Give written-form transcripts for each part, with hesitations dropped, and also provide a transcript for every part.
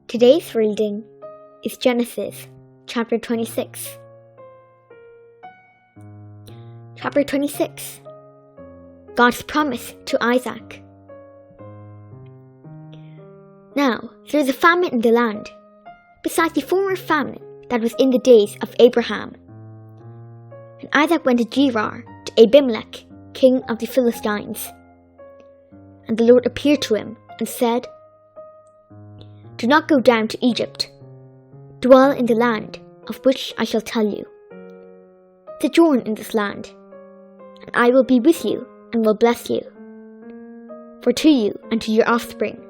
Today's reading is Genesis chapter 26. Chapter 26. God's promise to Isaac. Now there is a famine in the land, besides the former famine that was in the days of Abraham. And Isaac went to Gerar to Abimelech, king of the Philistines. And the Lord appeared to him and said, "Do not go down to Egypt. Dwell in the land of which I shall tell you. Sojourn in this land, and I will be with you and will bless you. For to you and to your offspring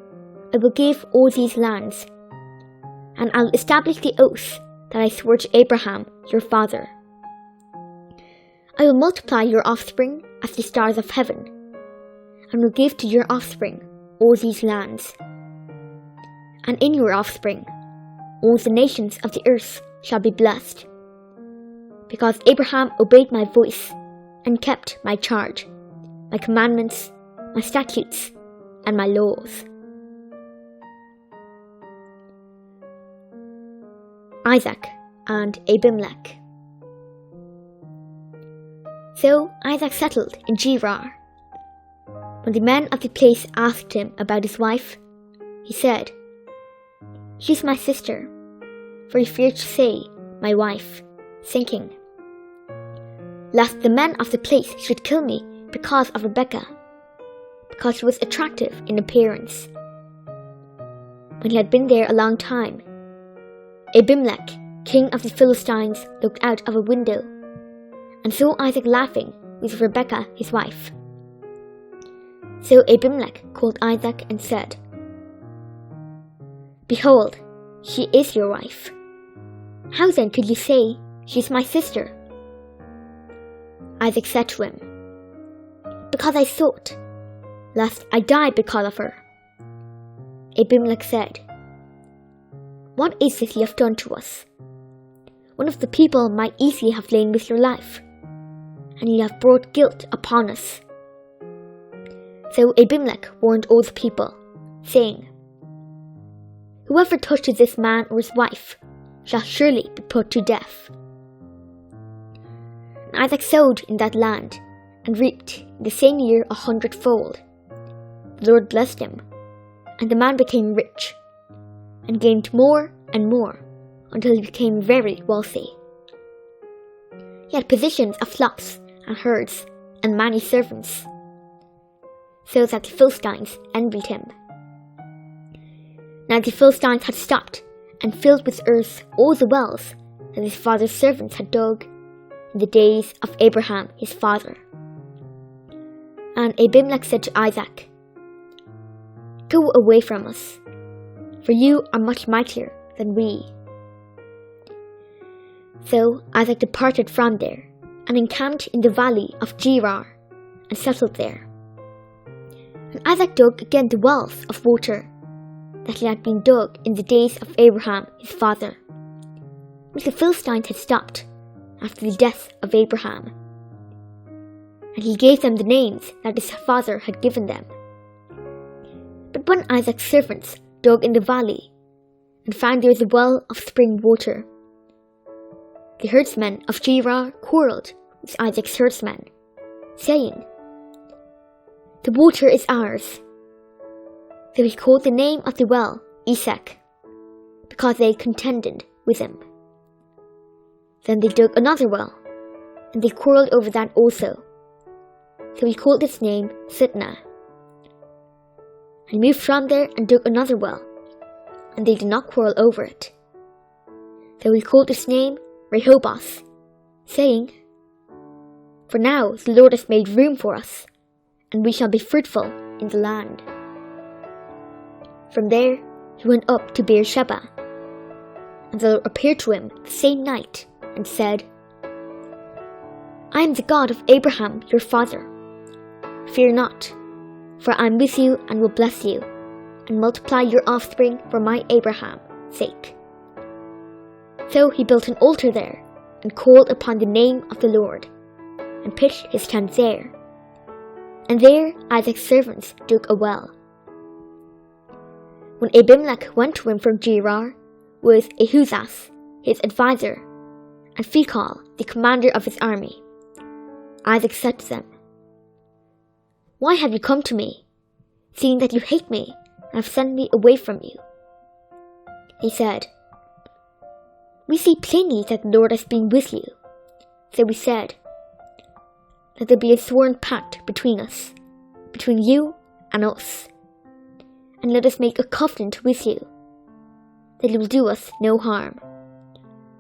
I will give all these lands, and I will establish the oath that I swore to Abraham your father. I will multiply your offspring as the stars of heaven, and will give to your offspring all these lands. And in your offspring all the nations of the earth shall be blessed, because Abraham obeyed my voice and kept my charge, my commandments, my statutes, and my laws." Isaac and Abimelech. So Isaac settled in Gerar. When the men of the place asked him about his wife, he said, "She's my sister," for he feared to say, "my wife," thinking, lest the men of the place should kill me because of Rebekah, because she was attractive in appearance. When he had been there a long time, Abimelech, king of the Philistines, looked out of a window and saw Isaac laughing with Rebekah his wife. So Abimelech called Isaac and said, "Behold, she is your wife. How then could you say, 'She is my sister'?" Isaac said to him, "Because I thought, lest I die because of her." Abimelech said, "What is this you have done to us? One of the people might easily have lain with your life, and you have brought guilt upon us." So Abimelech warned all the people, saying, "Whoever touches this man or his wife shall surely be put to death." And Isaac sowed in that land, and reaped in the same year 100-fold. The Lord blessed him, and the man became rich, and gained more and more, until he became very wealthy. He had possessions of flocks and herds, and many servants, so that the Philistines envied him. Now the Philistines had stopped and filled with earth all the wells that his father's servants had dug in the days of Abraham his father. And Abimelech said to Isaac, "Go away from us, for you are much mightier than we." So Isaac departed from there, and encamped in the valley of Gerar, and settled there. And Isaac dug again the wells of water that had been dug in the days of Abraham his father, which the Philistines had stopped after the death of Abraham. And he gave them the names that his father had given them. But when Isaac's servants dug in the valley, and found there was a well of spring water, the herdsmen of Gerar quarrelled with Isaac's herdsmen, saying, "The water is ours." So he called the name of the well Esek, because they contended with him. Then they dug another well, and they quarrelled over that also. So he called its name Sitnah. And moved from there and dug another well, and they did not quarrel over it. So he called its name Rehoboth, saying, "For now the Lord has made room for us, and we shall be fruitful in the land." From there he went up to Beersheba, and the Lord appeared to him the same night, and said, "I am the God of Abraham your father. Fear not, for I am with you and will bless you, and multiply your offspring for my Abraham's sake." So he built an altar there, and called upon the name of the Lord, and pitched his tent there. And there Isaac's servants dug a well. When Abimelech went to him from Gerar with Ahuzas, his advisor, and Phicol, the commander of his army, Isaac said to them, "Why have you come to me, seeing that you hate me and have sent me away from you?" He said, "We see plainly that the Lord has been with you." So we said, "Let there be a sworn pact between us, between you and us, and let us make a covenant with you, that you will do us no harm,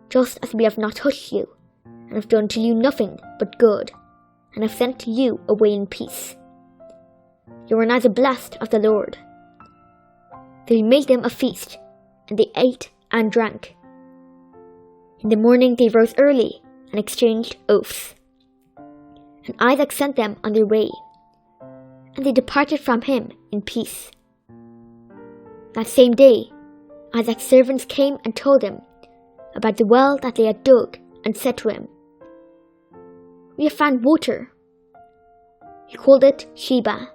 just as we have not touched you, and have done to you nothing but good, and have sent you away in peace. You are neither blessed of the Lord." So he made them a feast, and they ate and drank. In the morning they rose early and exchanged oaths. And Isaac sent them on their way, and they departed from him in peace. That same day, Isaac's servants came and told him about the well that they had dug, and said to him, "We have found water." He called it Sheba.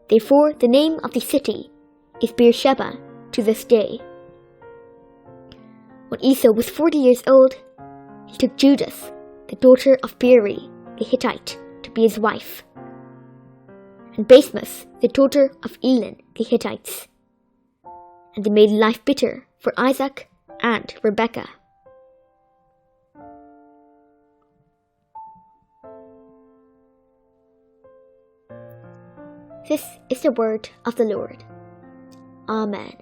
Therefore the name of the city is Beersheba to this day. When Esau was 40 years old, he took Judith, the daughter of Beeri the Hittite, to be his wife, and Basemath, the daughter of Elon the Hittites. And they made life bitter for Isaac and Rebekah. This is the word of the Lord. Amen.